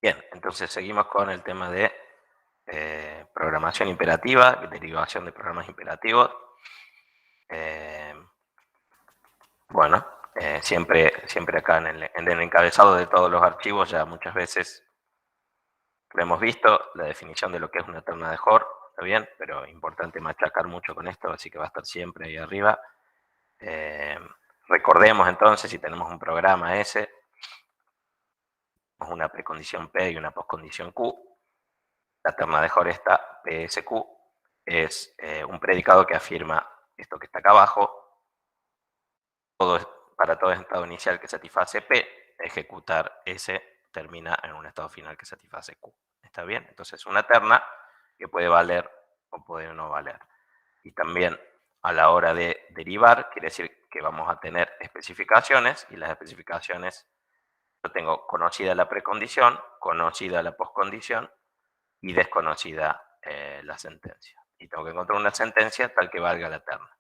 Bien, entonces seguimos con el tema de programación imperativa, derivación de programas imperativos. Eh, bueno, siempre acá en el encabezado de todos los archivos ya muchas veces lo hemos visto, la definición de lo que es una terna de Hoare, está bien, pero importante machacar mucho con esto, así que va a estar siempre ahí arriba. Eh, Recordemos entonces, si tenemos un programa S, una precondición P y una postcondición Q, la terna de Hoare está PSQ, es un predicado que afirma esto que está acá abajo, para todo estado inicial que satisface P, ejecutar S termina en un estado final que satisface Q. ¿Está bien? Entonces una terna que puede valer o puede no valer. Y también a la hora de derivar, quiere decir que vamos a tener especificaciones, y las especificaciones, yo tengo conocida la precondición, conocida la postcondición y desconocida la sentencia. Y tengo que encontrar una sentencia tal que valga la terna.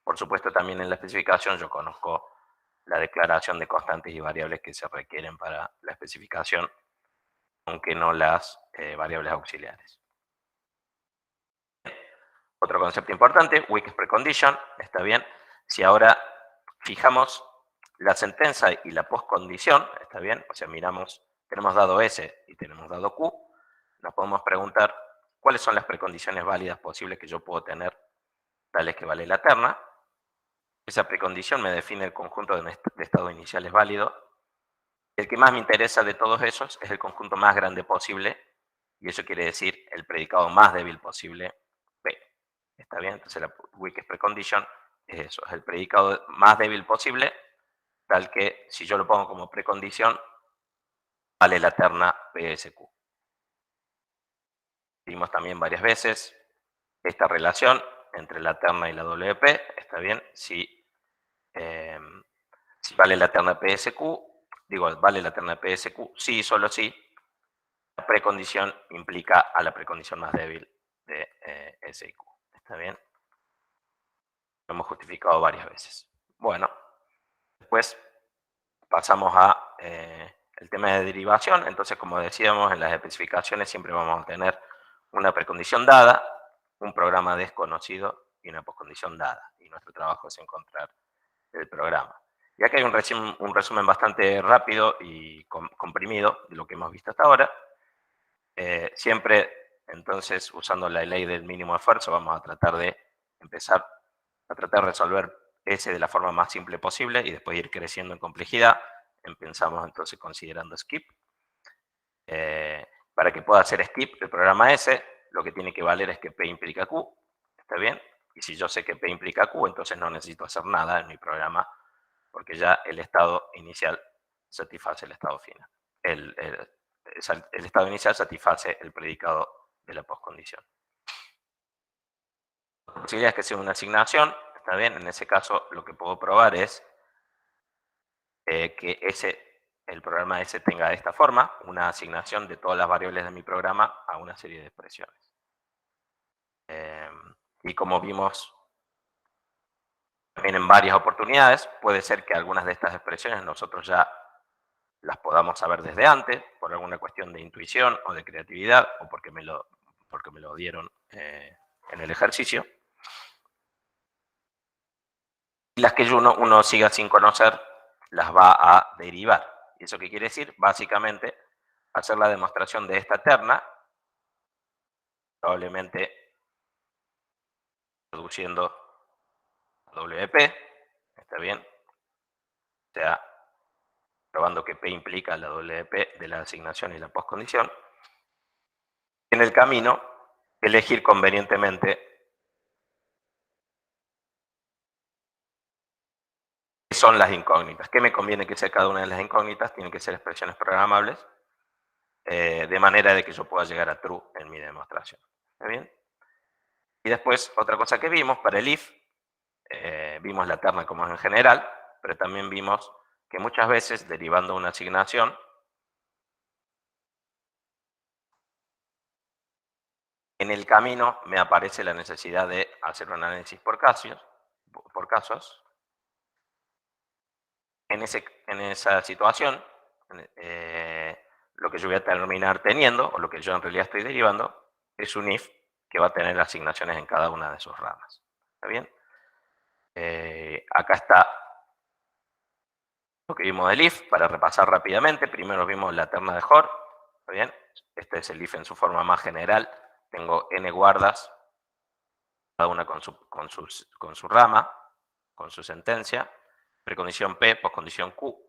Por supuesto, también en la especificación yo conozco la declaración de constantes y variables que se requieren para la especificación, aunque no las variables auxiliares. Otro concepto importante, weak precondition, está bien. Si ahora fijamos la sentencia y la postcondición, está bien, o sea, miramos, tenemos dado S y tenemos dado Q, nos podemos preguntar cuáles son las precondiciones válidas posibles que yo puedo tener, tales que vale la terna. Esa precondición me define el conjunto de estados iniciales válidos. El que más me interesa de todos esos es el conjunto más grande posible, y eso quiere decir el predicado más débil posible, P. ¿Está bien? Entonces la weakest precondition es eso, es el predicado más débil posible, tal que si yo lo pongo como precondición, vale la terna PSQ. Vimos también varias veces esta relación entre la terna y la WP, ¿está bien? Si vale la terna PSQ, vale la terna PSQ, sí, solo sí, la precondición implica a la precondición más débil de S y Q. ¿Está bien? Lo hemos justificado varias veces. Bueno, después pasamos a el tema de derivación. Entonces, como decíamos, en las especificaciones siempre vamos a tener una precondición dada, un programa desconocido y una postcondición dada. Y nuestro trabajo es encontrar el programa. Y acá hay un resumen bastante rápido y comprimido de lo que hemos visto hasta ahora. Siempre, entonces, usando la ley del mínimo esfuerzo, vamos a tratar de empezar a tratar de resolver S de la forma más simple posible y después ir creciendo en complejidad. Empezamos entonces considerando skip. Para que pueda hacer skip el programa S, lo que tiene que valer es que P implica Q. ¿Está bien? Y si yo sé que P implica Q, entonces no necesito hacer nada en mi programa, porque ya el estado inicial satisface el estado final. El estado inicial satisface el predicado de la postcondición. La posibilidad es que sea una asignación, está bien, en ese caso lo que puedo probar es que el programa S tenga de esta forma, una asignación de todas las variables de mi programa a una serie de expresiones. Y como vimos también en varias oportunidades, puede ser que algunas de estas expresiones nosotros ya las podamos saber desde antes, por alguna cuestión de intuición o de creatividad, o porque me lo dieron en el ejercicio. Y las que uno siga sin conocer, las va a derivar. ¿Y eso qué quiere decir? Básicamente, hacer la demostración de esta terna, probablemente produciendo WP, ¿está bien? O sea, probando que P implica la WP de la asignación y la postcondición. En el camino, elegir convenientemente qué son las incógnitas. ¿Qué me conviene que sea cada una de las incógnitas? Tienen que ser expresiones programables, de manera de que yo pueda llegar a true en mi demostración. ¿Está bien? Y después, otra cosa que vimos para el if, vimos la terna como es en general, pero también vimos que muchas veces, derivando una asignación, en el camino me aparece la necesidad de hacer un análisis por casos. En esa situación, lo que yo voy a terminar teniendo, o lo que yo en realidad estoy derivando, es un if que va a tener asignaciones en cada una de sus ramas. ¿Está bien? Acá está lo que vimos del if, para repasar rápidamente. Primero vimos la terna de Hort. ¿Está bien? Este es el if en su forma más general. Tengo n guardas, cada una con su rama, con su sentencia. Precondición P, poscondición Q.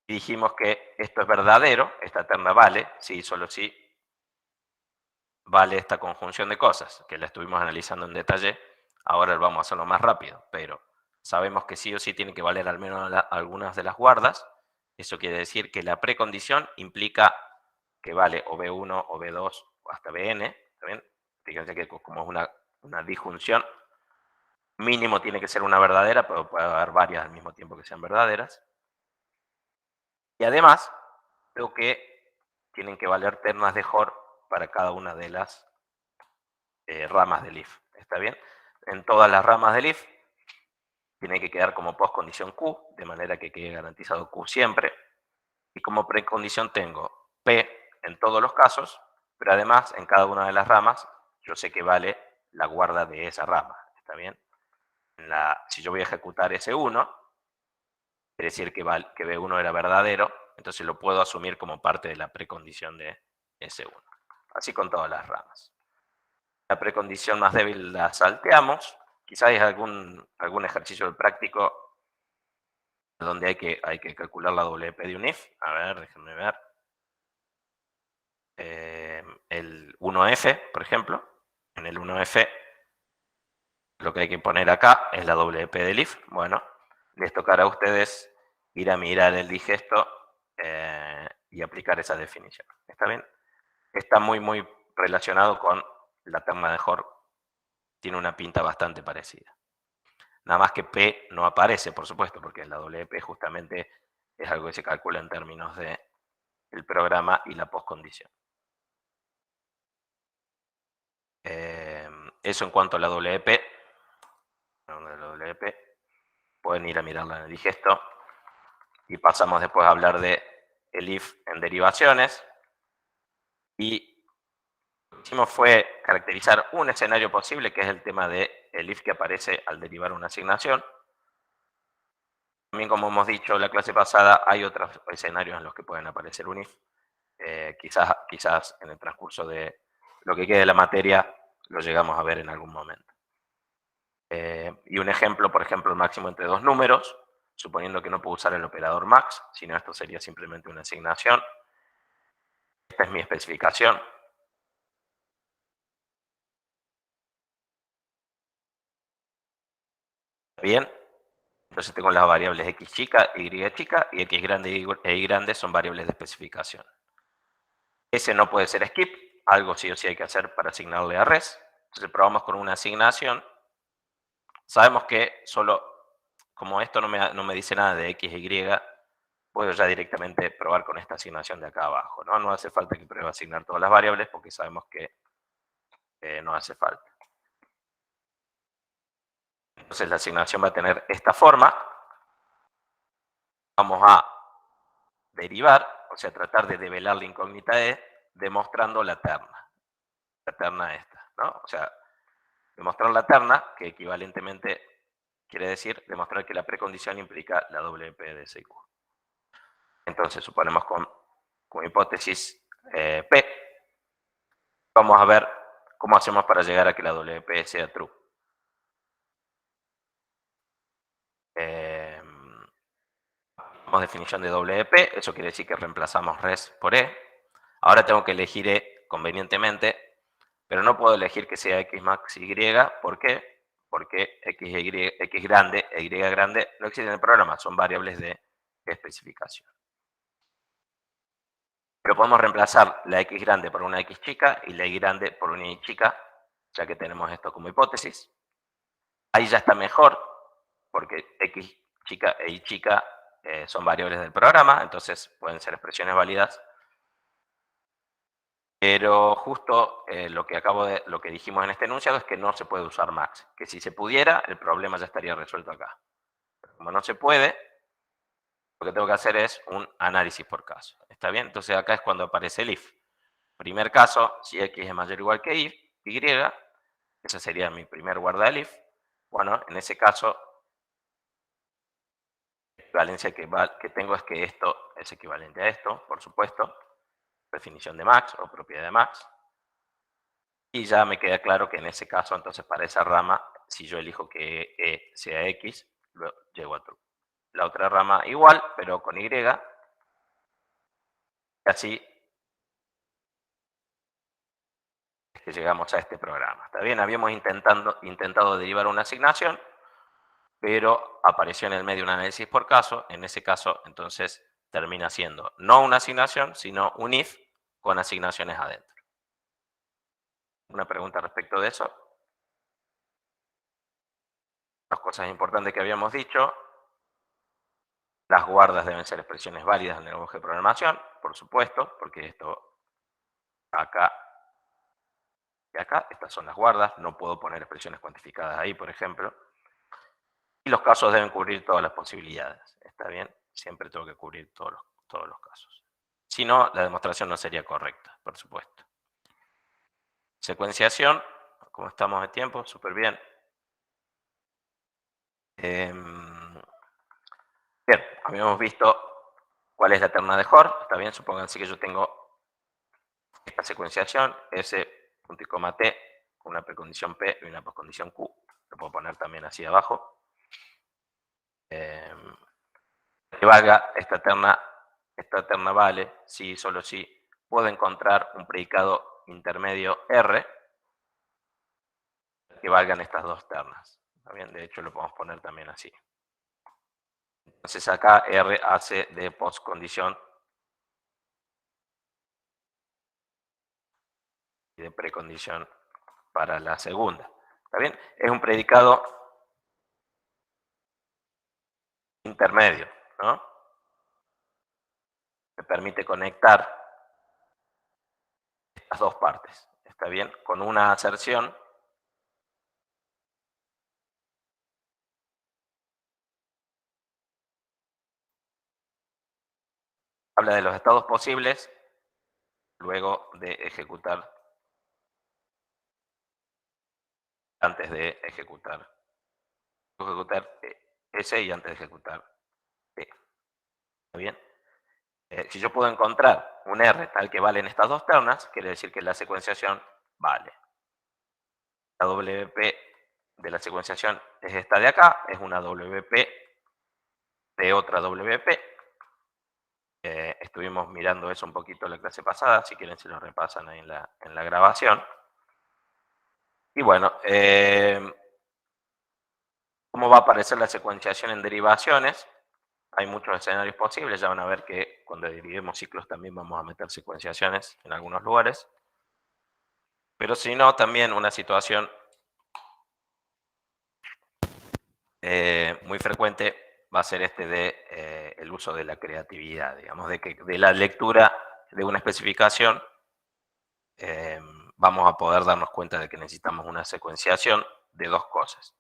Y dijimos que esto es verdadero, esta terna vale, sí, solo sí, vale esta conjunción de cosas, que la estuvimos analizando en detalle. Ahora vamos a hacerlo más rápido, pero sabemos que sí o sí tiene que valer al menos algunas de las guardas. Eso quiere decir que la precondición implica que vale o B1 o B2 o hasta Bn. ¿Está bien? Fíjense que como es una disjunción, mínimo tiene que ser una verdadera, pero puede haber varias al mismo tiempo que sean verdaderas. Y además, creo que tienen que valer ternas de Hort para cada una de las ramas del if. ¿Está bien? En todas las ramas del if tiene que quedar como postcondición Q, de manera que quede garantizado Q siempre. Y como precondición tengo P en todos los casos, pero además en cada una de las ramas yo sé que vale la guarda de esa rama. ¿Está bien? Si yo voy a ejecutar ese 1, quiere decir que B1 era verdadero, entonces lo puedo asumir como parte de la precondición de S1. Así con todas las ramas. La precondición más débil la salteamos. Quizás hay algún ejercicio práctico donde hay que calcular la WP de un if. A ver, déjenme ver. El 1F, por ejemplo. En el 1F lo que hay que poner acá es la WP del if. Bueno, les tocará a ustedes ir a mirar el digesto y aplicar esa definición. ¿Está bien? Está muy relacionado con la terna de Hort. Tiene una pinta bastante parecida. Nada más que P no aparece, por supuesto, porque la WP justamente es algo que se calcula en términos de el programa y la postcondición. Eso en cuanto a la WP. Pueden ir a mirarla en el digesto. Y pasamos después a hablar de el if en derivaciones. Y lo que hicimos fue caracterizar un escenario posible, que es el tema del if que aparece al derivar una asignación. También, como hemos dicho en la clase pasada, hay otros escenarios en los que pueden aparecer un if. Quizás en el transcurso de lo que quede de la materia lo llegamos a ver en algún momento. Y un ejemplo, por ejemplo, el máximo entre dos números, suponiendo que no puedo usar el operador max, sino esto sería simplemente una asignación. Esta es mi especificación. Bien, entonces tengo las variables x chica, y chica, y x grande e y grande son variables de especificación. Ese no puede ser skip, algo sí o sí hay que hacer para asignarle a res. Entonces probamos con una asignación. Sabemos que solo, como esto no me dice nada de x e y, puedo ya directamente probar con esta asignación de acá abajo. No hace falta que pruebe asignar todas las variables porque sabemos que no hace falta. Entonces la asignación va a tener esta forma. Vamos a derivar, o sea, tratar de develar la incógnita E demostrando la terna. La terna esta, ¿no? O sea, demostrar la terna, que equivalentemente quiere decir demostrar que la precondición implica la WP de S y Q. Entonces, suponemos con hipótesis P, vamos a ver cómo hacemos para llegar a que la WP sea true. Definición de WP, eso quiere decir que reemplazamos res por E. Ahora tengo que elegir E convenientemente, pero no puedo elegir que sea x max y. ¿Por qué? Porque x grande e y grande no existen en el programa, son variables de especificación. Pero podemos reemplazar la x grande por una x chica y la y grande por una y chica, ya que tenemos esto como hipótesis. Ahí ya está mejor, porque x chica e y chica son variables del programa, entonces pueden ser expresiones válidas. Pero justo lo que dijimos en este enunciado es que no se puede usar max, que si se pudiera, el problema ya estaría resuelto acá. Pero como no se puede, lo que tengo que hacer es un análisis por caso. ¿Está bien? Entonces acá es cuando aparece el if. Primer caso, si x es mayor o igual que y, ese sería mi primer guarda del if. Bueno, en ese caso, la equivalencia que tengo es que esto es equivalente a esto, por supuesto. Definición de Max o propiedad de Max. Y ya me queda claro que en ese caso, entonces para esa rama, si yo elijo que E sea X, luego llego a true. La otra rama igual, pero con Y. Y así es que llegamos a este programa. ¿Está bien? Habíamos intentado derivar una asignación, pero apareció en el medio un análisis por caso. En ese caso, entonces, termina siendo no una asignación, sino un if con asignaciones adentro. ¿Una pregunta respecto de eso? Las cosas importantes que habíamos dicho. Las guardas deben ser expresiones válidas en el lenguaje de programación, por supuesto, porque esto acá y acá, estas son las guardas, no puedo poner expresiones cuantificadas ahí, por ejemplo. Y los casos deben cubrir todas las posibilidades, ¿está bien? Siempre tengo que cubrir todos los casos. Si no, la demostración no sería correcta, por supuesto. Secuenciación, como estamos de tiempo, súper bien. Bien, habíamos visto cuál es la terna de Hort, está bien, supónganse que yo tengo esta secuenciación, S, punto y coma T, con una precondición P y una postcondición Q, lo puedo poner también así abajo. Que valga esta terna vale, si, solo si, puedo encontrar un predicado intermedio R que valgan estas dos ternas. ¿Está bien? De hecho, lo podemos poner también así. Entonces acá R hace de postcondición y de precondición para la segunda. ¿Está bien? Es un predicado intermedio, ¿no? Me permite conectar estas dos partes. ¿Está bien? Con una aserción habla de los estados posibles luego de ejecutar, antes de ejecutar S y antes de ejecutar P. ¿Está bien? Si yo puedo encontrar un R tal que vale en estas dos ternas, quiere decir que la secuenciación vale. La WP de la secuenciación es esta de acá, es una WP de otra WP. Estuvimos mirando eso un poquito en la clase pasada, si quieren se lo repasan ahí en la grabación. Y bueno, ¿cómo va a aparecer la secuenciación en derivaciones? Hay muchos escenarios posibles, ya van a ver que cuando dividimos ciclos también vamos a meter secuenciaciones en algunos lugares. Pero si no, también una situación muy frecuente va a ser el uso de la creatividad, digamos, de la lectura de una especificación vamos a poder darnos cuenta de que necesitamos una secuenciación de dos cosas.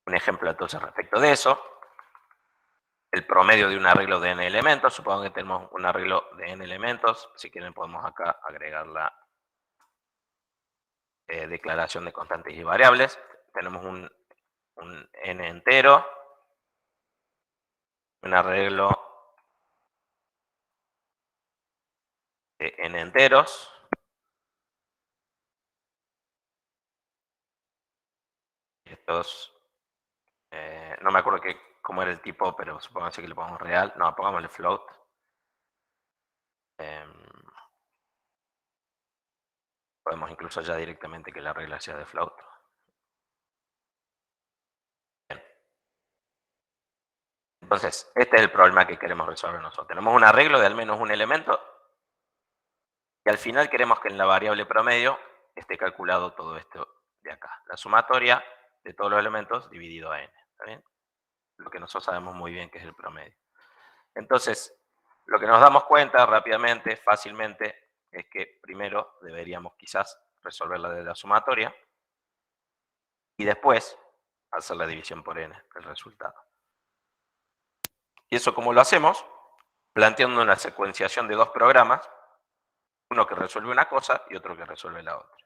Un ejemplo entonces respecto de eso, el promedio de un arreglo de n elementos, supongo que tenemos un arreglo de n elementos, si quieren podemos acá agregar la declaración de constantes y variables, tenemos un n entero, un arreglo de n enteros, estos, no me acuerdo cómo era el tipo, pero supongamos que le pongamos real, no, pongámosle float. Podemos incluso ya directamente que la regla sea de float. Bien. Entonces, este es el problema que queremos resolver nosotros. Tenemos un arreglo de al menos un elemento y al final queremos que en la variable promedio esté calculado todo esto de acá. La sumatoria de todos los elementos dividido a n. ¿Está bien? Lo que nosotros sabemos muy bien que es el promedio. Entonces, lo que nos damos cuenta rápidamente, fácilmente, es que primero deberíamos quizás resolver la de la sumatoria y después hacer la división por n, el resultado. ¿Y eso cómo lo hacemos? Planteando una secuenciación de dos programas, uno que resuelve una cosa y otro que resuelve la otra.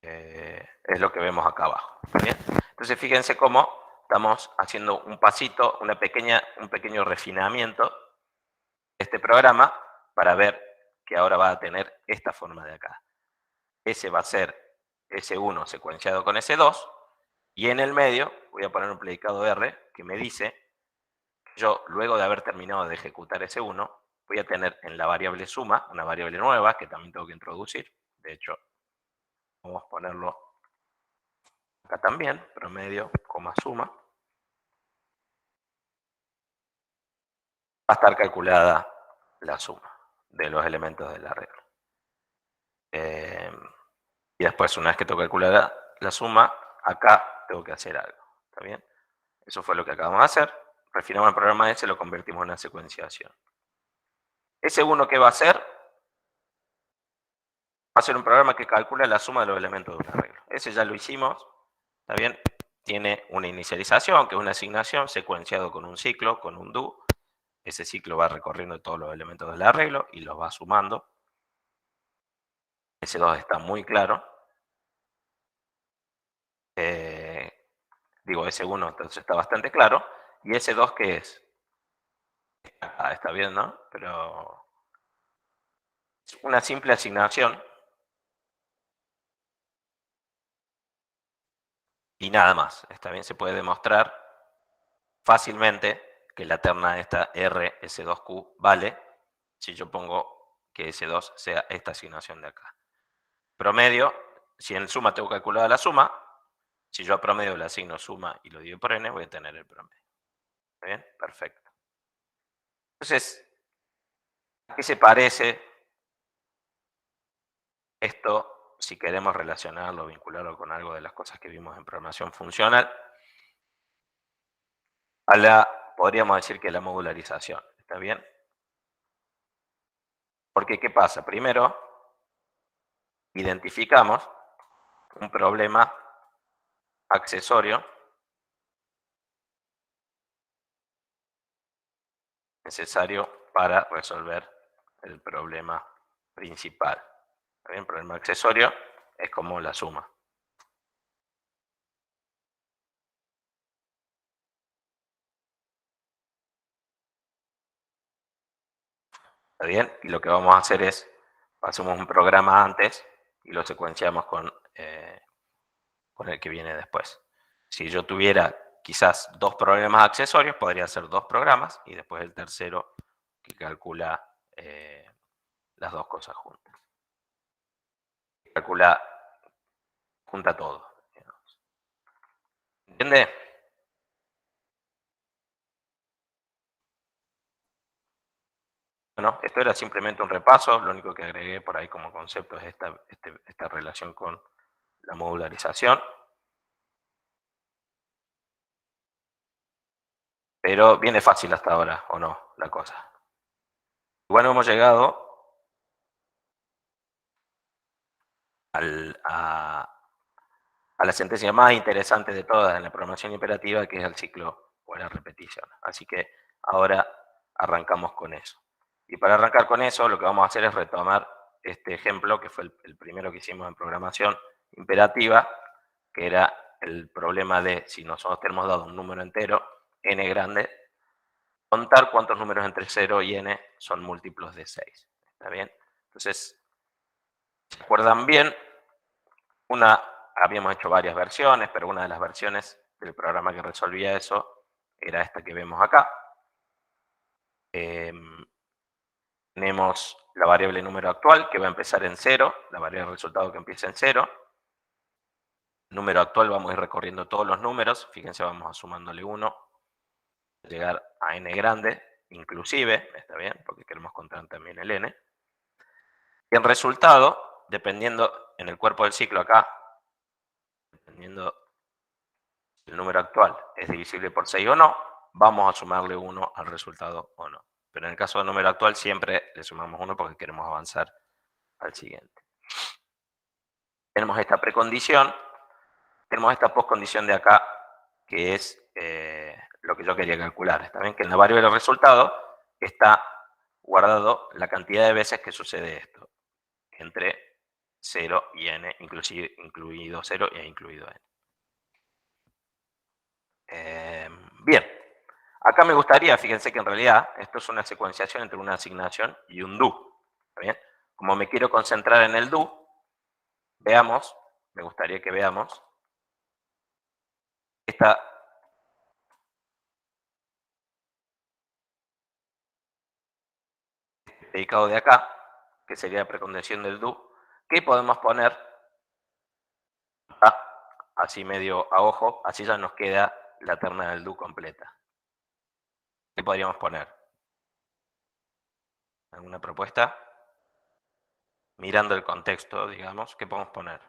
Es lo que vemos acá abajo. ¿Bien? Entonces fíjense cómo estamos haciendo un pasito, un pequeño refinamiento de este programa para ver que ahora va a tener esta forma de acá. Ese va a ser S1 secuenciado con S2 y en el medio voy a poner un predicado R que me dice que yo, luego de haber terminado de ejecutar S1, voy a tener en la variable suma una variable nueva que también tengo que introducir. De hecho, vamos a ponerlo acá también, promedio, coma suma. Va a estar calculada la suma de los elementos del arreglo. Y después, una vez que tengo calculada la suma, acá tengo que hacer algo. ¿Está bien? Eso fue lo que acabamos de hacer. Refinamos el programa ese y lo convertimos en una secuenciación. Ese uno, ¿qué va a hacer? Va a ser un programa que calcula la suma de los elementos de un arreglo. Ese ya lo hicimos. ¿Está bien? Tiene una inicialización, que es una asignación, secuenciado con un ciclo, con un do. Ese ciclo va recorriendo todos los elementos del arreglo y los va sumando. Ese 2 está muy claro. Digo, ese 1 entonces está bastante claro. ¿Y ese 2 qué es? Está bien, ¿no? Pero es una simple asignación y nada más. Está bien, se puede demostrar fácilmente que la terna esta R, S2Q, vale si yo pongo que S2 sea esta asignación de acá. Promedio, si en suma tengo calculada la suma, si yo a promedio le asigno suma y lo divido por n, voy a tener el promedio. ¿Está bien? Perfecto. Entonces, ¿a qué se parece esto si queremos relacionarlo, vincularlo con algo de las cosas que vimos en programación funcional? Podríamos decir que la modularización. ¿Está bien? Porque, ¿qué pasa? Primero, identificamos un problema accesorio necesario para resolver el problema principal. ¿Está bien? El problema accesorio es como la suma. ¿Está bien? Y lo que vamos a hacer es, hacemos un programa antes y lo secuenciamos con el que viene después. Si yo tuviera quizás dos problemas accesorios, podría hacer dos programas y después el tercero que calcula las dos cosas juntas. Calcula, junta todo. ¿Entiende? Bueno, esto era simplemente un repaso, lo único que agregué por ahí como concepto es esta relación con la modularización. Pero viene fácil hasta ahora, ¿o no? La cosa. Bueno, hemos llegado a la sentencia más interesante de todas en la programación imperativa, que es el ciclo o la repetición. Así que ahora arrancamos con eso. Y para arrancar con eso, lo que vamos a hacer es retomar este ejemplo, que fue el primero que hicimos en programación imperativa, que era el problema de, si nosotros tenemos dado un número entero, n grande, contar cuántos números entre 0 y n son múltiplos de 6. ¿Está bien? Entonces, ¿se acuerdan bien? Habíamos hecho varias versiones, pero una de las versiones del programa que resolvía eso era esta que vemos acá. Tenemos la variable número actual, que va a empezar en 0, la variable resultado que empieza en 0. Número actual, vamos a ir recorriendo todos los números, fíjense, vamos a sumándole 1, llegar a n grande, inclusive, está bien, porque queremos contar también el n. Y el resultado, dependiendo en el cuerpo del ciclo acá, dependiendo si el número actual es divisible por 6 o no, vamos a sumarle 1 al resultado o no. Pero en el caso del número actual siempre le sumamos 1 porque queremos avanzar al siguiente. Tenemos esta precondición tenemos esta postcondición de acá, que es lo que yo quería calcular. Está bien que en la variable resultado está guardado la cantidad de veces que sucede esto, entre 0 y n, incluido 0 e incluido n. Bien, acá me gustaría, fíjense que en realidad esto es una secuenciación entre una asignación y un do. ¿Está bien? Como me quiero concentrar en el do, veamos, me gustaría que veamos esta dedicado de acá, que sería la precondición del do, que podemos poner así medio a ojo, así ya nos queda la terna del do completa. ¿Qué podríamos poner? ¿Alguna propuesta? Mirando el contexto, digamos, ¿qué podemos poner?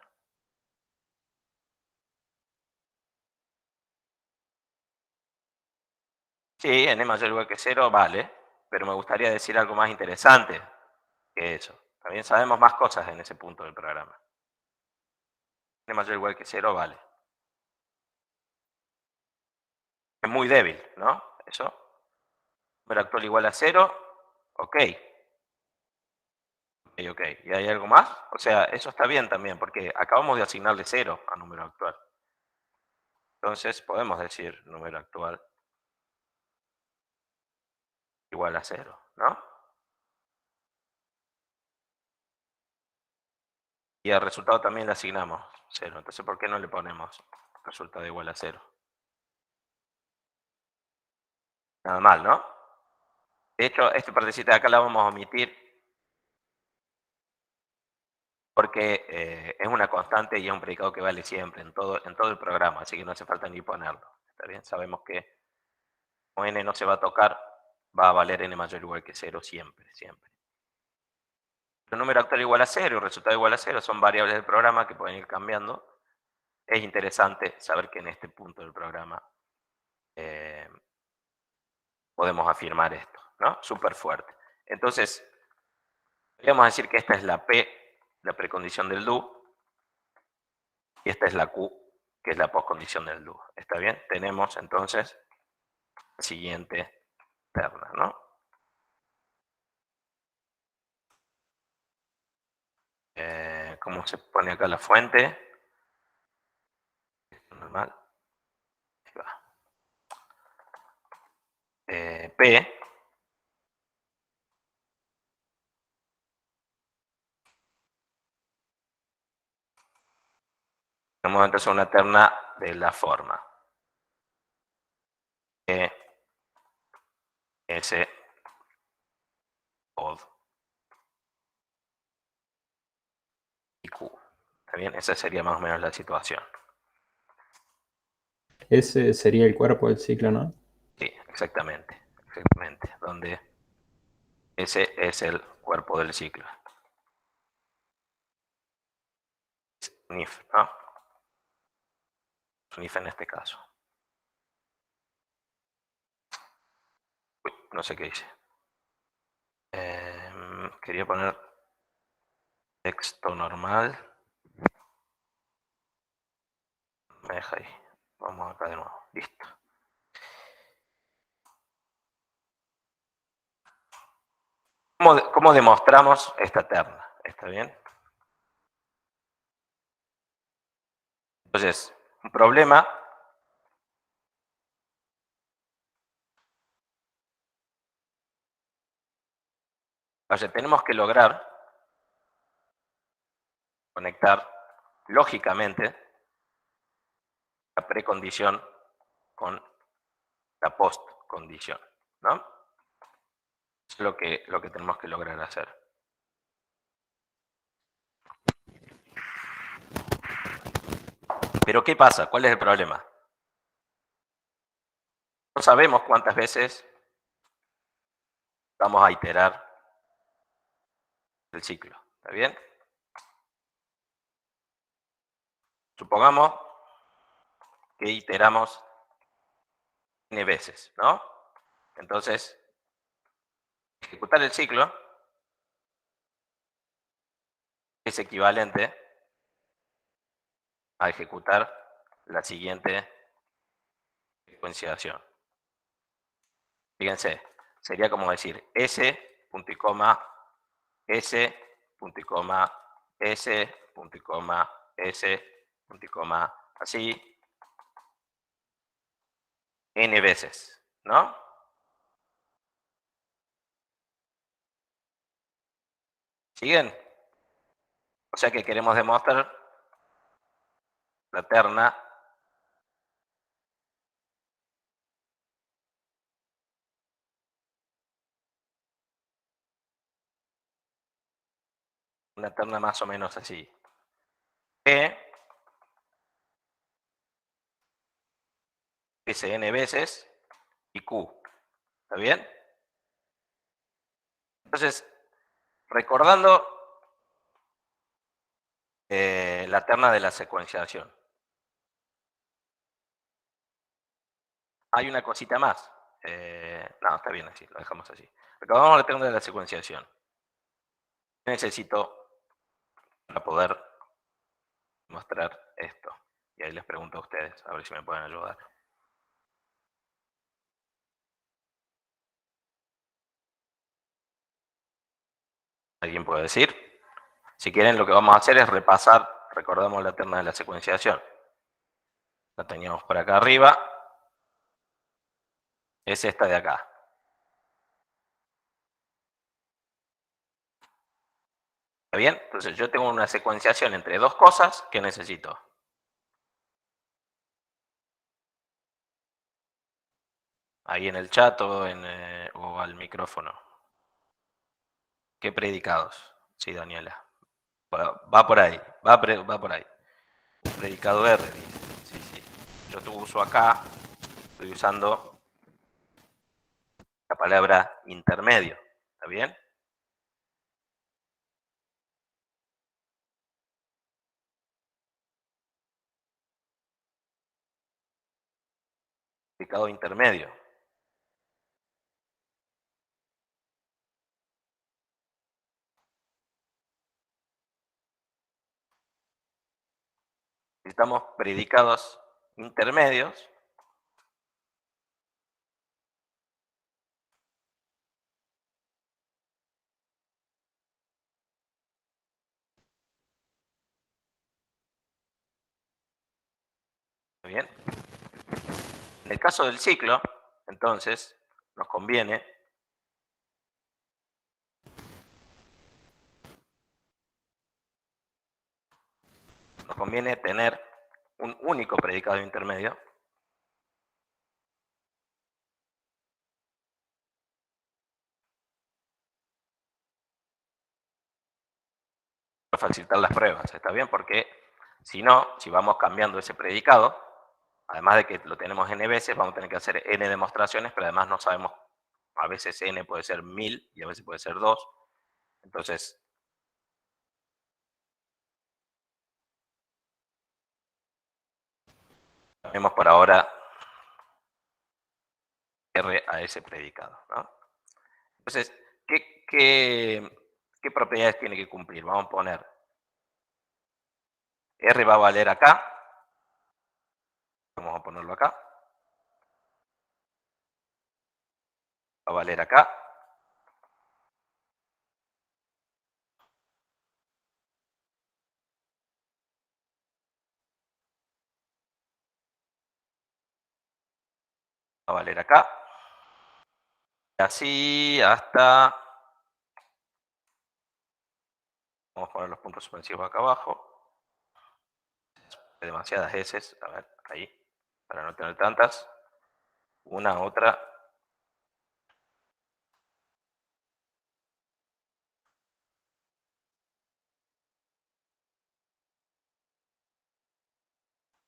Sí, n mayor o igual que 0, vale, pero me gustaría decir algo más interesante que eso. También sabemos más cosas en ese punto del programa. N mayor o igual que 0, vale. Es muy débil, ¿no? Eso. Número actual igual a 0, ok. Ok. ¿Y hay algo más? O sea, eso está bien también, porque acabamos de asignarle 0 a número actual. Entonces podemos decir número actual igual a 0, ¿no? Y al resultado también le asignamos 0. Entonces, ¿por qué no le ponemos resultado igual a 0? Nada mal, ¿no? De hecho, esta partecita de acá la vamos a omitir porque es una constante y es un predicado que vale siempre en todo el programa, así que no hace falta ni ponerlo. ¿Está bien? Sabemos que como n no se va a tocar, va a valer n mayor o igual que 0 siempre, siempre. El número actual igual a 0 y el resultado igual a 0 son variables del programa que pueden ir cambiando. Es interesante saber que en este punto del programa podemos afirmar esto, ¿no? Súper fuerte. Entonces, podríamos decir que esta es la P, la precondición del do, y esta es la Q, que es la postcondición del do. ¿Está bien? Tenemos entonces la siguiente terna, ¿no? ¿Cómo se pone acá la fuente? Normal. Ahí va. P tenemos entonces una terna de la forma E, S, OD y Q. ¿Está bien? Esa sería más o menos la situación. Ese sería el cuerpo del ciclo, ¿no? Sí, exactamente. Exactamente. Donde ese es el cuerpo del ciclo. NIF, ¿no? NIF en este caso. Uy, no sé qué hice. Quería poner texto normal. Me deja ahí. Vamos acá de nuevo. Listo. ¿Cómo demostramos esta terna? ¿Está bien? Entonces, un problema o sea, tenemos que lograr conectar lógicamente la precondición con la postcondición, ¿no? Es lo que tenemos que lograr hacer. Pero ¿qué pasa? ¿Cuál es el problema? No sabemos cuántas veces vamos a iterar el ciclo, ¿está bien? Supongamos que iteramos n veces, ¿no? Entonces, ejecutar el ciclo es equivalente a ejecutar la siguiente secuenciación. Fíjense, sería como decir S, punto y coma, S, punto y coma, S, punto y coma, S, punto y coma, así, n veces, ¿no? ¿Siguen? O sea que queremos demostrar la terna una terna más o menos así. P es n veces y Q. ¿Está bien? Entonces, recordando la terna de la secuenciación. Hay una cosita más. No, está bien así, lo dejamos así. Recordamos la terna de la secuenciación. Necesito para poder mostrar esto. Y ahí les pregunto a ustedes, a ver si me pueden ayudar. ¿Alguien puede decir? Si quieren, lo que vamos a hacer es repasar, recordamos la terna de la secuenciación. La teníamos por acá arriba. Es esta de acá. ¿Está bien? Entonces yo tengo una secuenciación entre dos cosas que necesito. Ahí en el chat o al micrófono. ¿Qué predicados? Sí, Daniela. Va por ahí, va por ahí. Predicado R, dice. Sí, sí. Yo uso acá, estoy usando la palabra intermedio. ¿Está bien? Predicado intermedio. Necesitamos predicados intermedios. ¿Está bien? En el caso del ciclo, entonces, nos conviene tener un único predicado intermedio. Para facilitar las pruebas, ¿está bien? Porque si no, si vamos cambiando ese predicado, además de que lo tenemos n veces, vamos a tener que hacer n demostraciones, pero además no sabemos, a veces n puede ser 1000 y a veces puede ser 2. Entonces, tenemos por ahora R a ese predicado, ¿no? Entonces, ¿qué propiedades tiene que cumplir? Vamos a poner R va a valer acá. Vamos a ponerlo acá. Va a valer acá. Va a valer acá. Y así hasta... Vamos a poner los puntos suspensivos acá abajo. Demasiadas S. A ver, ahí. Para no tener tantas. Una, otra.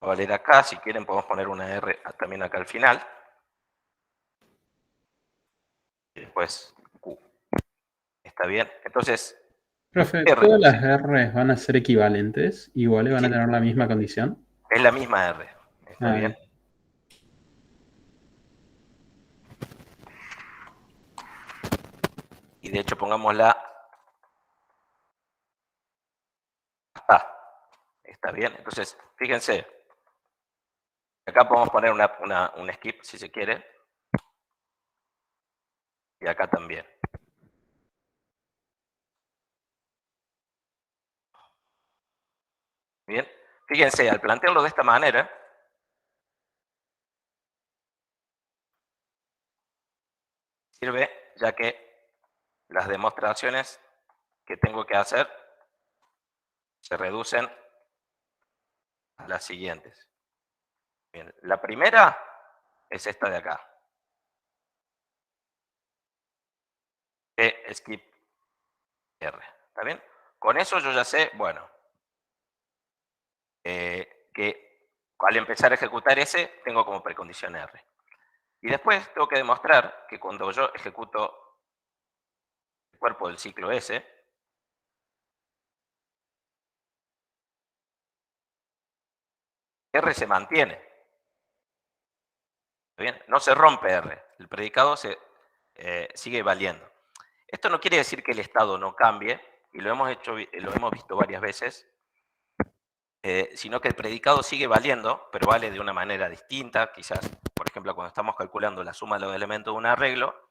Va a valer acá. Si quieren podemos poner una R también acá al final. Y después Q. ¿Está bien? Entonces, Profe, R, ¿todas sí, las R's van a ser equivalentes? ¿Iguales van a sí, tener la misma condición? es la misma R. ¿Está Ah, bien? bien. Y de hecho pongámosla acá. ¿Está bien? Entonces, fíjense. Acá podemos poner un skip si se quiere. Y acá también. Bien, fíjense, al plantearlo de esta manera, sirve ya que las demostraciones que tengo que hacer se reducen a las siguientes. Bien, la primera es esta de acá. Skip R. ¿Está bien? Con eso yo ya sé, bueno, que al empezar a ejecutar ese, tengo como precondición R. Y después tengo que demostrar que cuando yo ejecuto el cuerpo del ciclo S, R se mantiene. ¿Está bien? No se rompe R. El predicado sigue valiendo. Esto no quiere decir que el estado no cambie, y lo hemos visto varias veces, sino que el predicado sigue valiendo, pero vale de una manera distinta. Quizás, por ejemplo, cuando estamos calculando la suma de los elementos de un arreglo,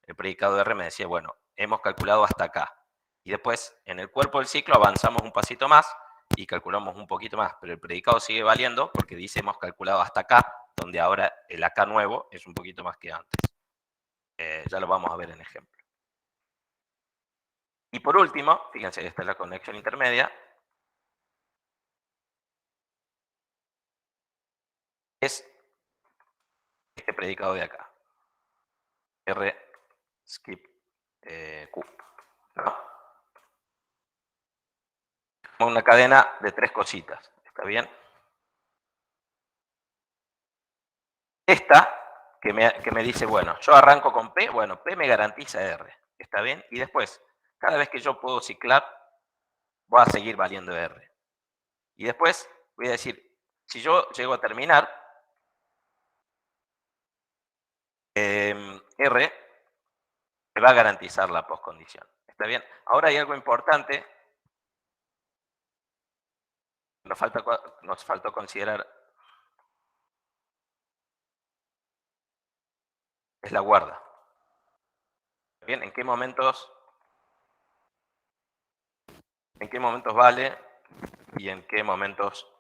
el predicado de R me decía, bueno, hemos calculado hasta acá. Y después, en el cuerpo del ciclo, avanzamos un pasito más y calculamos un poquito más, pero el predicado sigue valiendo porque dice hemos calculado hasta acá, donde ahora el acá nuevo es un poquito más que antes. Ya lo vamos a ver en ejemplo. Y por último, fíjense, esta es la conexión intermedia, es este predicado de acá. R skip Q. ¿No? Una cadena de 3 cositas. ¿Está bien? Esta, que me dice, bueno, yo arranco con P, bueno, P me garantiza R. ¿Está bien? Y después, cada vez que yo puedo ciclar, voy a seguir valiendo R. Y después voy a decir, si yo llego a terminar, R me va a garantizar la postcondición. ¿Está bien? Ahora hay algo importante. Nos faltó considerar. Es la guarda. Bien, ¿en qué momentos vale y en qué momentos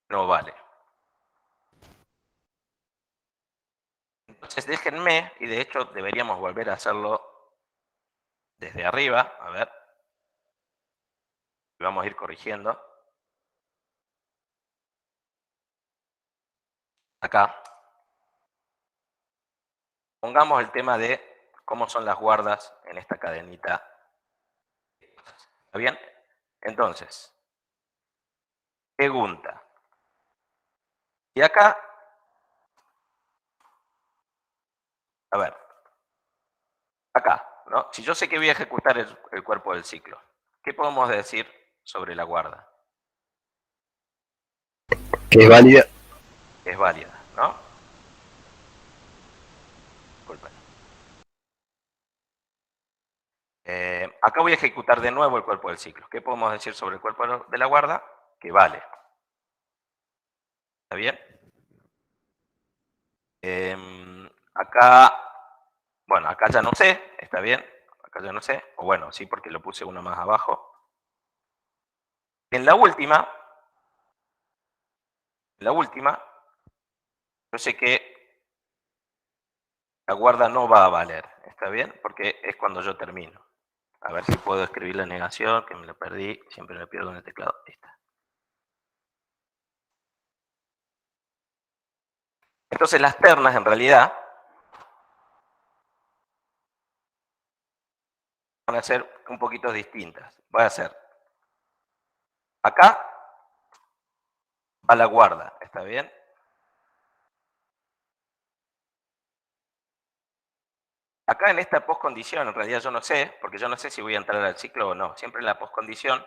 no vale? Entonces déjenme, y de hecho deberíamos volver a hacerlo desde arriba, a ver, y vamos a ir corrigiendo. Acá. Pongamos el tema de cómo son las guardas en esta cadenita. ¿Está bien? Entonces, pregunta. Y acá, a ver, acá, ¿no? Si yo sé que voy a ejecutar el cuerpo del ciclo, ¿qué podemos decir sobre la guarda? Que es válida. Es válida, ¿no? Disculpen. Acá voy a ejecutar de nuevo el cuerpo del ciclo. ¿Qué podemos decir sobre el cuerpo de la guarda? Que vale. ¿Está bien? Acá, bueno, acá ya no sé, ¿está bien? Acá ya no sé, o bueno, sí, porque lo puse uno más abajo. En la última, yo sé que la guarda no va a valer, ¿está bien? Porque es cuando yo termino. A ver si puedo escribir la negación, que me la perdí, siempre me pierdo en el teclado. Ahí está. Entonces las ternas, en realidad, van a ser un poquito distintas. Voy a hacer, acá va la guarda, ¿está bien? Acá en esta postcondición, en realidad yo no sé, porque yo no sé si voy a entrar al ciclo o no. Siempre la postcondición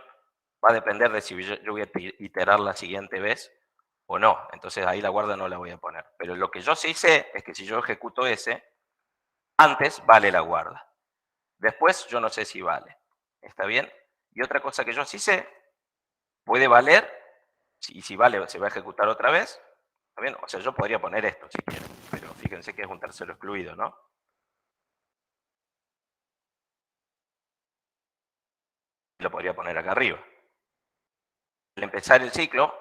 va a depender de si yo voy a iterar la siguiente vez o no. Entonces ahí la guarda no la voy a poner. Pero lo que yo sí sé es que si yo ejecuto ese, antes vale la guarda. Después yo no sé si vale. ¿Está bien? Y otra cosa que yo sí sé, puede valer, y si vale se va a ejecutar otra vez, ¿está bien? O sea, yo podría poner esto si quiero, pero fíjense que es un tercero excluido, ¿no? Lo podría poner acá arriba. Al empezar el ciclo,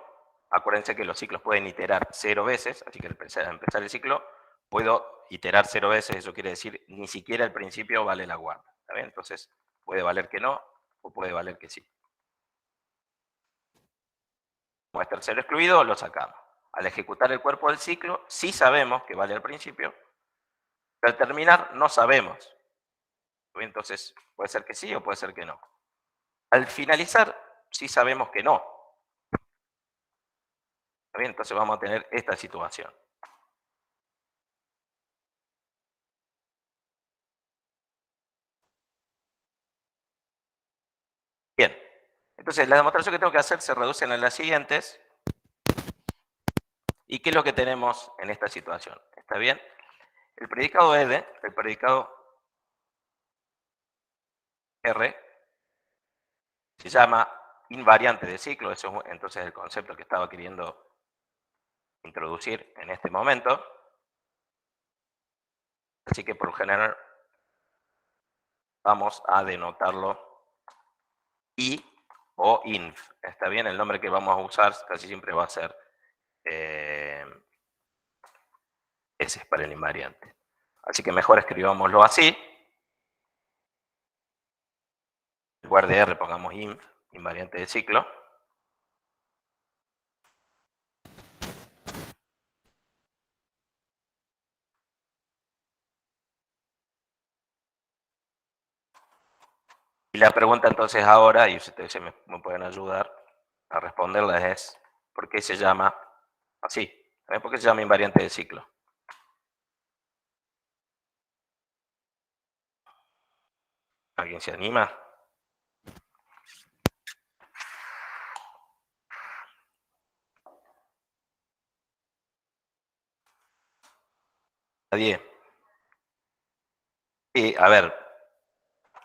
acuérdense que los ciclos pueden iterar 0 veces, así que al empezar el ciclo puedo iterar 0 veces, eso quiere decir ni siquiera al principio vale la guarda, ¿está bien? Entonces puede valer que no o puede valer que sí. Como es tercero excluido, lo sacamos. Al ejecutar el cuerpo del ciclo, sí sabemos que vale al principio, pero al terminar no sabemos. Entonces puede ser que sí o puede ser que no. Al finalizar, sí sabemos que no. ¿Está bien? Entonces vamos a tener esta situación. Bien, entonces la demostración que tengo que hacer se reducen a las siguientes. ¿Y qué es lo que tenemos en esta situación? ¿Está bien? El predicado R, el predicado R, se llama invariante de ciclo, eso es entonces el concepto que estaba queriendo introducir en este momento. Así que por lo general vamos a denotarlo I o inf. ¿Está bien? El nombre que vamos a usar casi siempre va a ser ese es para el invariante. Así que mejor escribámoslo así. En lugar de R pongamos inf, invariante de ciclo. Y la pregunta entonces ahora, y ustedes me pueden ayudar a responderla, es ¿por qué se llama así? ¿Por qué se llama invariante de ciclo? ¿Alguien se anima? Nadie. Sí, a ver,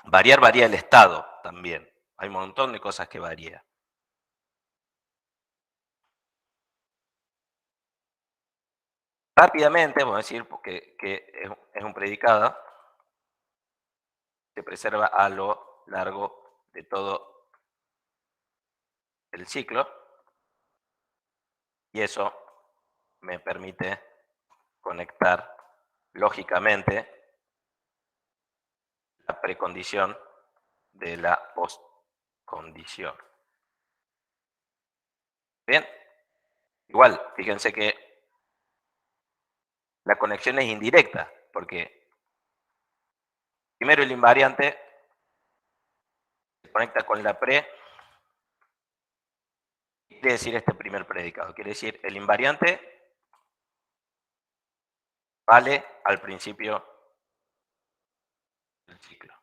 varía el estado también. Hay un montón de cosas que varía. Rápidamente, vamos a decir que es un predicado, se preserva a lo largo de todo el ciclo y eso me permite conectar lógicamente la precondición de la postcondición. Bien, igual, fíjense que la conexión es indirecta, porque primero el invariante se conecta con la pre. ¿Qué quiere decir este primer predicado? Quiere decir el invariante vale al principio del ciclo.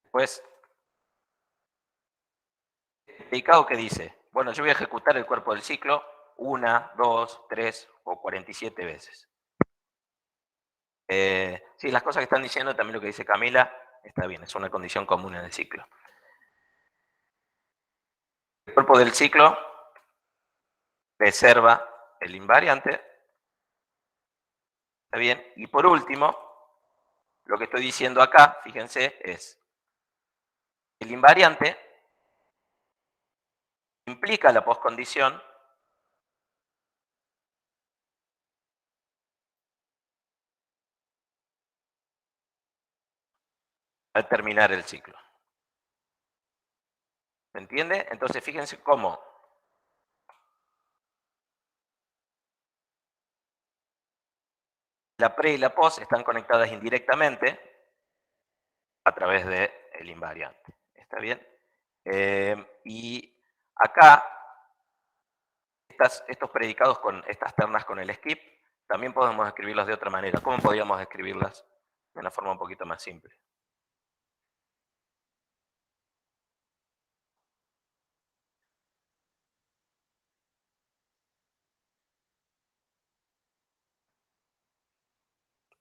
Después, el predicado que dice, bueno, yo voy a ejecutar el cuerpo del ciclo 1, 2, 3 o 47 veces. Sí, las cosas que están diciendo, también lo que dice Camila, está bien, es una condición común en el ciclo. El cuerpo del ciclo preserva el invariante, ¿está bien? Y por último, lo que estoy diciendo acá, fíjense, es el invariante implica la postcondición al terminar el ciclo. ¿Se entiende? Entonces, fíjense cómo la pre y la post están conectadas indirectamente a través del invariante. ¿Está bien? Y acá, estos predicados con estas ternas con el skip, también podemos escribirlas de otra manera. ¿Cómo podríamos escribirlas de una forma un poquito más simple?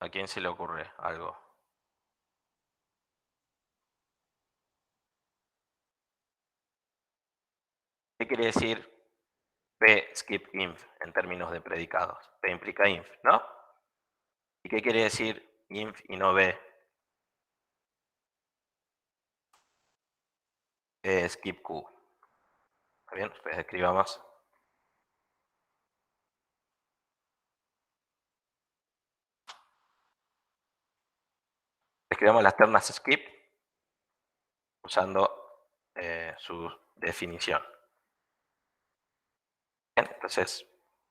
¿A quién se le ocurre algo? ¿Qué quiere decir P skip inf en términos de predicados? P implica inf, ¿no? ¿Y qué quiere decir inf y no B? Skip Q. ¿Está bien? Pues escribamos. Escribamos las ternas skip usando su definición. Bien, entonces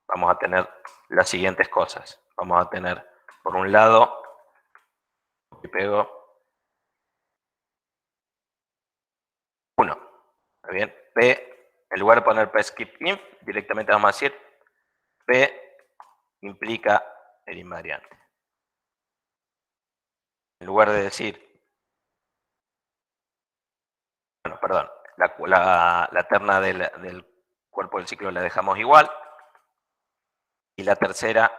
vamos a tener las siguientes cosas. Vamos a tener, por un lado, y pego 1. ¿Está bien? P, en lugar de poner P skip inf, directamente vamos a decir P implica el invariante. En lugar de decir, bueno, perdón, la terna del cuerpo del ciclo la dejamos igual. Y la tercera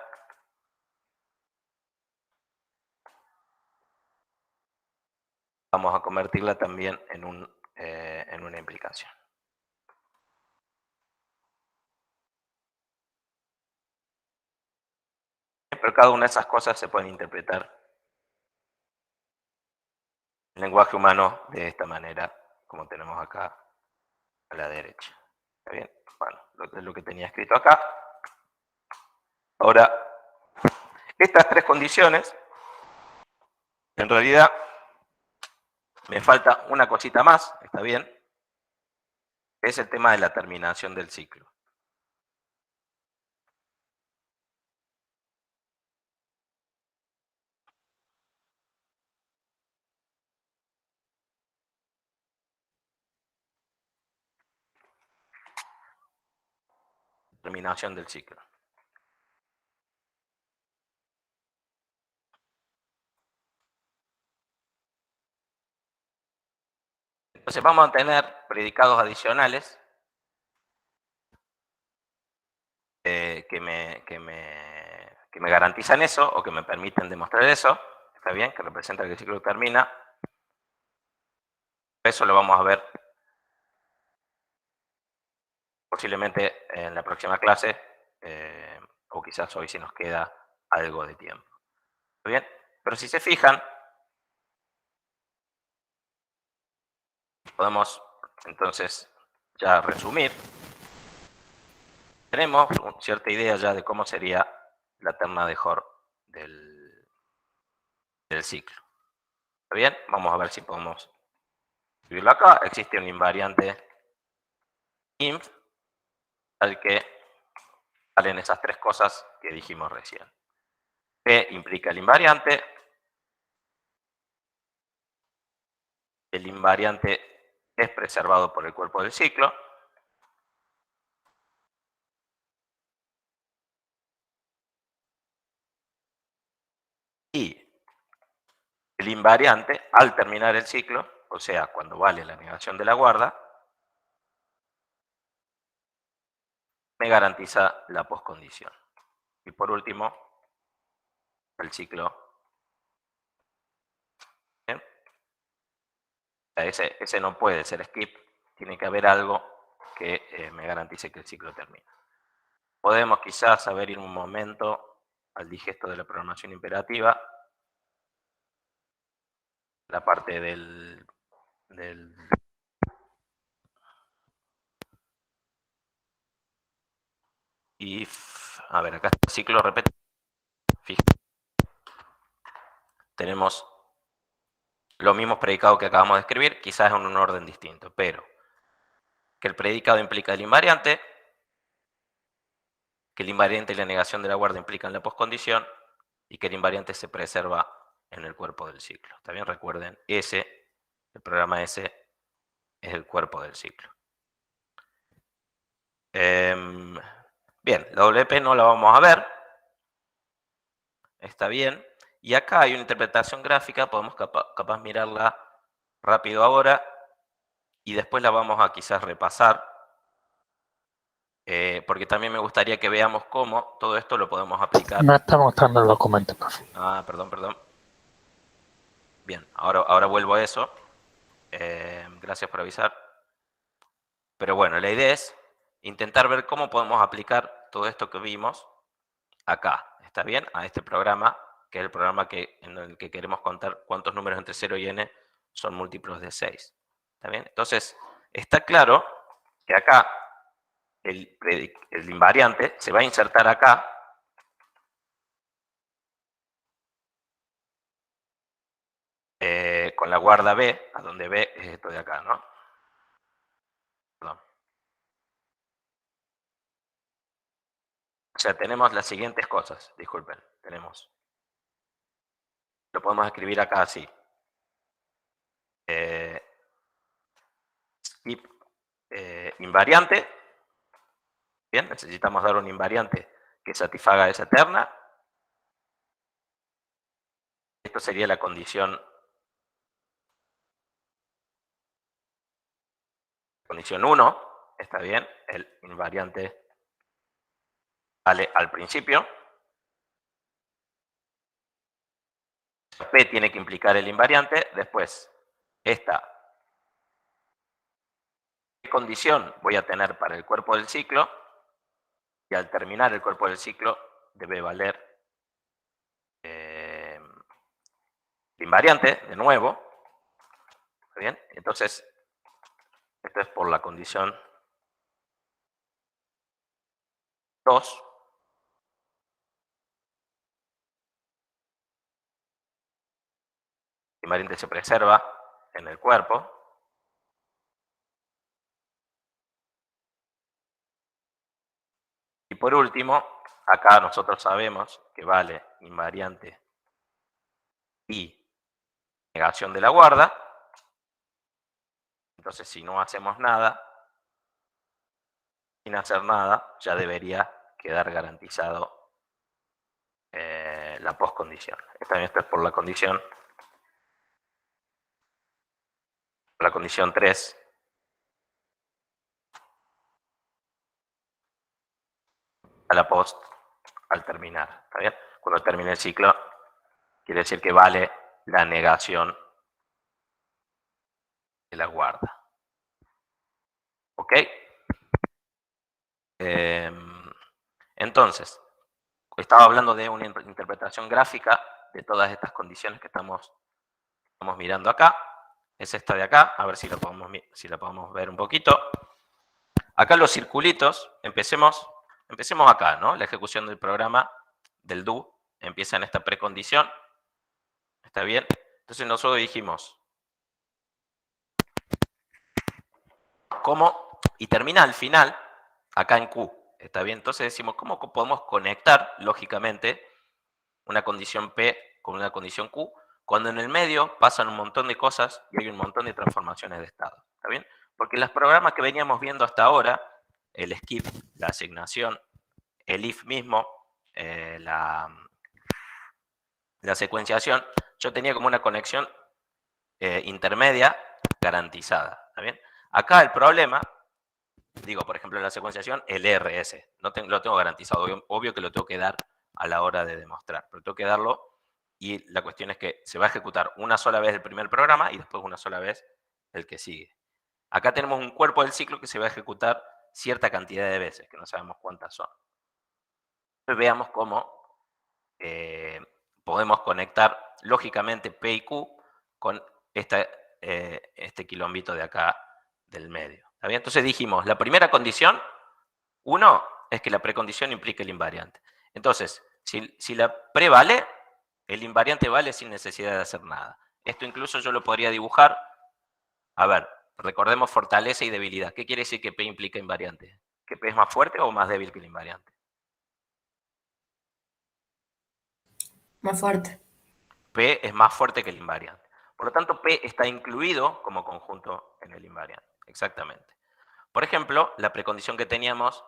vamos a convertirla también en una implicación. Pero cada una de esas cosas se pueden interpretar en lenguaje humano de esta manera, como tenemos acá a la derecha. ¿Está bien? Bueno, es lo que tenía escrito acá. Ahora, estas tres condiciones, en realidad, me falta una cosita más, ¿está bien? Es el tema de la terminación del ciclo. Terminación del ciclo. Entonces vamos a tener predicados adicionales que me garantizan eso o que me permiten demostrar eso. ¿Está bien? Que representa que el ciclo termina. Eso lo vamos a ver posiblemente en la próxima clase o quizás hoy si nos queda algo de tiempo. ¿Está bien? Pero si se fijan, podemos entonces ya resumir. Tenemos cierta idea ya de cómo sería la terna de Hort del ciclo. ¿Está bien? Vamos a ver si podemos escribirlo acá. Existe un invariante inf al que salen esas tres cosas que dijimos recién. P implica el invariante. El invariante es preservado por el cuerpo del ciclo. Y el invariante, al terminar el ciclo, o sea, cuando vale la negación de la guarda, me garantiza la poscondición. Y por último, el ciclo. ¿Bien? Ese no puede ser skip, tiene que haber algo que me garantice que el ciclo termina. Podemos quizás saber en un momento al digesto de la programación imperativa, la parte del if, a ver, acá está el ciclo repetido. Fíjate. Tenemos los mismos predicados que acabamos de escribir, quizás en un orden distinto, pero que el predicado implica el invariante, que el invariante y la negación de la guarda implican la poscondición, y que el invariante se preserva en el cuerpo del ciclo. También recuerden, el programa S es el cuerpo del ciclo. Bien, la WP no la vamos a ver. Está bien. Y acá hay una interpretación gráfica, podemos capaz mirarla rápido ahora, y después la vamos a quizás repasar, porque también me gustaría que veamos cómo todo esto lo podemos aplicar. Me está mostrando el documento, profe. Perdón. Bien, ahora vuelvo a eso. Gracias por avisar. Pero bueno, la idea es intentar ver cómo podemos aplicar todo esto que vimos acá, ¿está bien? A este programa, que es el programa en el que queremos contar cuántos números entre 0 y n son múltiplos de 6, ¿está bien? Entonces, está claro que acá el invariante se va a insertar acá con la guarda B, a donde B es esto de acá, ¿no? Perdón. O sea, tenemos las siguientes cosas, disculpen, tenemos. Lo podemos escribir acá así. Skip invariante. Bien, necesitamos dar un invariante que satisfaga esa terna. Esto sería la condición 1, está bien, el invariante vale al principio. P tiene que implicar el invariante. Después, esta condición voy a tener para el cuerpo del ciclo. Y al terminar el cuerpo del ciclo debe valer el invariante de nuevo. ¿Está bien? Entonces, esto es por la condición 2. El invariante se preserva en el cuerpo. Y por último, acá nosotros sabemos que vale invariante y negación de la guarda. Entonces, si no hacemos nada, sin hacer nada, ya debería quedar garantizado la postcondición. Esto es por la condición 3. A la post al terminar. ¿Está bien? Cuando termine el ciclo, quiere decir que vale la negación de la guarda. ¿Ok? Entonces, estaba hablando de una interpretación gráfica de todas estas condiciones que estamos mirando acá. Es esta de acá, a ver si la podemos ver un poquito. Acá los circulitos, empecemos acá, ¿no? La ejecución del programa del do empieza en esta precondición. ¿Está bien? Entonces nosotros dijimos, ¿cómo? Y termina al final, acá en Q. ¿Está bien? Entonces decimos, ¿cómo podemos conectar, lógicamente, una condición P con una condición Q, cuando en el medio pasan un montón de cosas y hay un montón de transformaciones de estado? ¿Está bien? Porque los programas que veníamos viendo hasta ahora, el skip, la asignación, el if mismo, la secuenciación, yo tenía como una conexión intermedia garantizada. ¿Está bien? Acá el problema, digo, por ejemplo, en la secuenciación, el RS, lo tengo garantizado, obvio que lo tengo que dar a la hora de demostrar, pero tengo que darlo y la cuestión es que se va a ejecutar una sola vez el primer programa y después una sola vez el que sigue. Acá tenemos un cuerpo del ciclo que se va a ejecutar cierta cantidad de veces, que no sabemos cuántas son. Entonces veamos cómo podemos conectar lógicamente P y Q con este quilombito de acá del medio. ¿Está bien? Entonces dijimos, la primera condición, 1, es que la precondición implique el invariante. Entonces, si la pre vale, el invariante vale sin necesidad de hacer nada. Esto incluso yo lo podría dibujar. A ver, recordemos fortaleza y debilidad. ¿Qué quiere decir que P implica invariante? ¿Que P es más fuerte o más débil que el invariante? Más fuerte. P es más fuerte que el invariante. Por lo tanto, P está incluido como conjunto en el invariante. Exactamente. Por ejemplo, la precondición que teníamos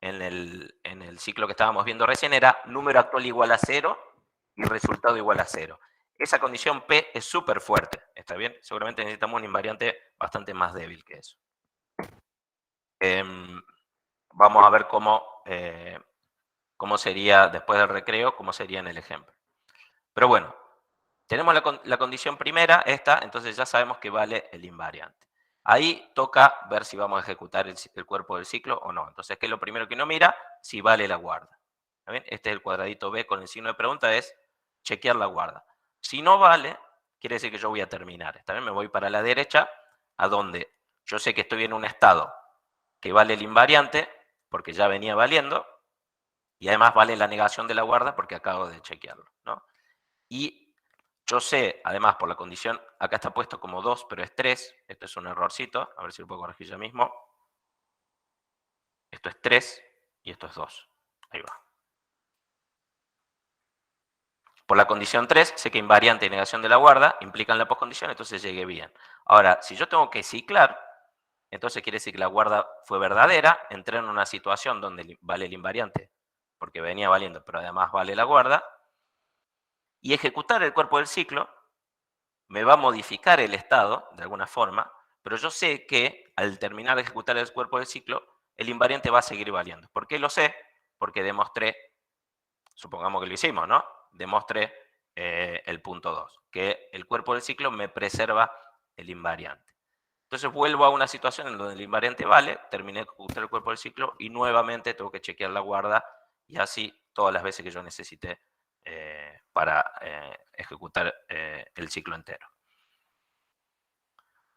en el ciclo que estábamos viendo recién era número actual igual a 0 y resultado igual a 0. Esa condición P es súper fuerte. ¿Está bien? Seguramente necesitamos un invariante bastante más débil que eso. Vamos a ver cómo sería después del recreo, cómo sería en el ejemplo. Pero bueno, tenemos la condición primera, esta, entonces ya sabemos que vale el invariante. Ahí toca ver si vamos a ejecutar el cuerpo del ciclo o no. Entonces, ¿qué es lo primero que uno mira? Si vale la guarda. ¿Está bien? Este es el cuadradito B con el signo de pregunta, es chequear la guarda. Si no vale, quiere decir que yo voy a terminar. ¿Está bien? Me voy para la derecha, a donde yo sé que estoy en un estado que vale el invariante, porque ya venía valiendo, y además vale la negación de la guarda porque acabo de chequearlo, ¿no? Y yo sé, además, por la condición, acá está puesto como 2, pero es 3. Esto es un errorcito. A ver si lo puedo corregir ya mismo. Esto es 3 y esto es 2. Ahí va. Por la condición 3, sé que invariante y negación de la guarda implican la postcondición, entonces llegué bien. Ahora, si yo tengo que ciclar, entonces quiere decir que la guarda fue verdadera, entré en una situación donde vale el invariante, porque venía valiendo, pero además vale la guarda, y ejecutar el cuerpo del ciclo me va a modificar el estado, de alguna forma, pero yo sé que al terminar de ejecutar el cuerpo del ciclo, el invariante va a seguir valiendo. ¿Por qué lo sé? Porque demostré, supongamos que lo hicimos, ¿no? Demostré el punto 2, que el cuerpo del ciclo me preserva el invariante. Entonces vuelvo a una situación en donde el invariante vale, terminé de ejecutar el cuerpo del ciclo y nuevamente tengo que chequear la guarda y así todas las veces que yo necesite para ejecutar el ciclo entero.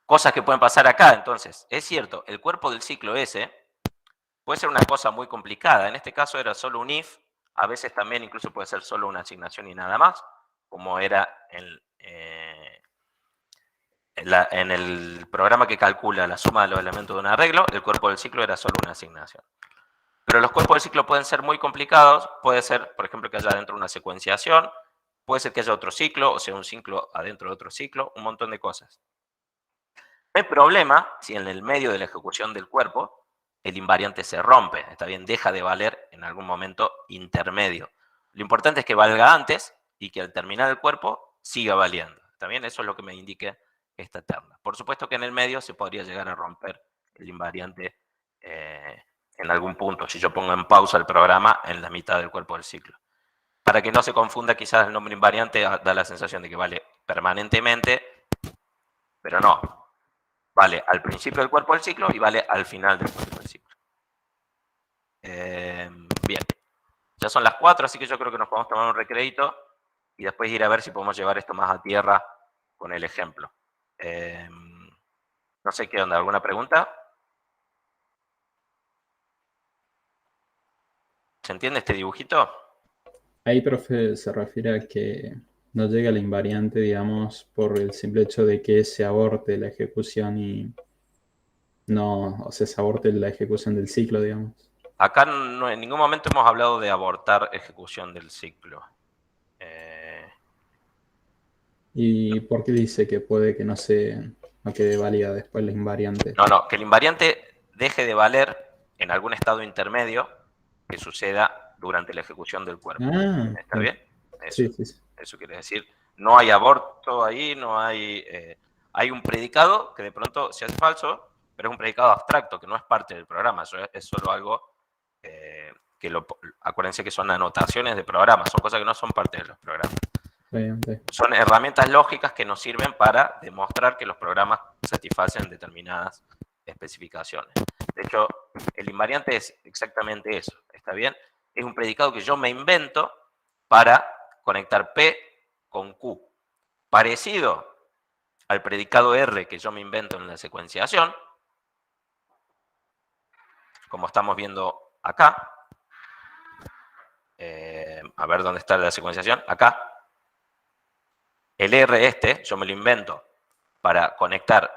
Cosas que pueden pasar acá, entonces, es cierto, el cuerpo del ciclo S puede ser una cosa muy complicada. En este caso era solo un if, a veces también incluso puede ser solo una asignación y nada más, como era en el programa que calcula la suma de los elementos de un arreglo, el cuerpo del ciclo era solo una asignación. Pero los cuerpos del ciclo pueden ser muy complicados, puede ser, por ejemplo, que haya dentro una secuenciación, puede ser que haya otro ciclo, o sea, un ciclo adentro de otro ciclo, un montón de cosas. No hay problema si en el medio de la ejecución del cuerpo el invariante se rompe, está bien, deja de valer en algún momento intermedio. Lo importante es que valga antes y que al terminar el cuerpo siga valiendo, está bien, eso es lo que me indique esta terna. Por supuesto que en el medio se podría llegar a romper el invariante en algún punto, si yo pongo en pausa el programa en la mitad del cuerpo del ciclo. Para que no se confunda, quizás el nombre invariante da la sensación de que vale permanentemente, pero no. Vale al principio del cuerpo del ciclo y vale al final del cuerpo del ciclo. Bien. Ya son las 4, así que yo creo que nos podemos tomar un recreito y después ir a ver si podemos llevar esto más a tierra con el ejemplo. No sé qué onda, ¿alguna pregunta? ¿Se entiende este dibujito? Ahí, profe, se refiere a que no llega el invariante, digamos, por el simple hecho de que se aborte la ejecución y no, o sea, se aborte la ejecución del ciclo, digamos. Acá no, en ningún momento hemos hablado de abortar ejecución del ciclo. ¿Y por qué dice que puede que no quede válida después la invariante? No, que el invariante deje de valer en algún estado intermedio que suceda durante la ejecución del cuerpo. Ah, ¿Está bien? Eso, sí, sí, sí. eso quiere decir, no hay aborto ahí, no hay... hay un predicado que de pronto se hace falso, pero es un predicado abstracto, que no es parte del programa, eso es solo algo acuérdense que son anotaciones de programas, son cosas que no son parte de los programas. Bien, bien. Son herramientas lógicas que nos sirven para demostrar que los programas satisfacen determinadas especificaciones. De hecho, el invariante es exactamente eso, ¿está bien? Es un predicado que yo me invento para conectar P con Q. Parecido al predicado R que yo me invento en la secuenciación, como estamos viendo acá. A ver dónde está la secuenciación. Acá. El R este, yo me lo invento para conectar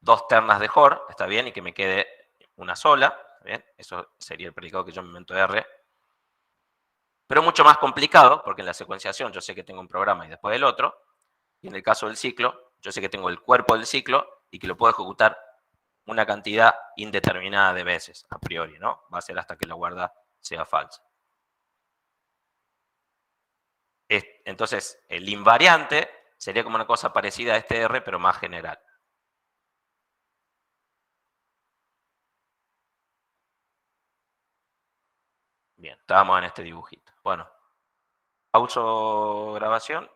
dos ternas de HOR, ¿está bien? Y que me quede una sola, ¿bien? Eso sería el predicado que yo me invento de R. Pero mucho más complicado, porque en la secuenciación yo sé que tengo un programa y después el otro, y en el caso del ciclo, yo sé que tengo el cuerpo del ciclo y que lo puedo ejecutar una cantidad indeterminada de veces, a priori, ¿no? Va a ser hasta que la guarda sea falsa. Entonces, el invariante sería como una cosa parecida a este R, pero más general. Bien, estábamos en este dibujito. Bueno, pauso grabación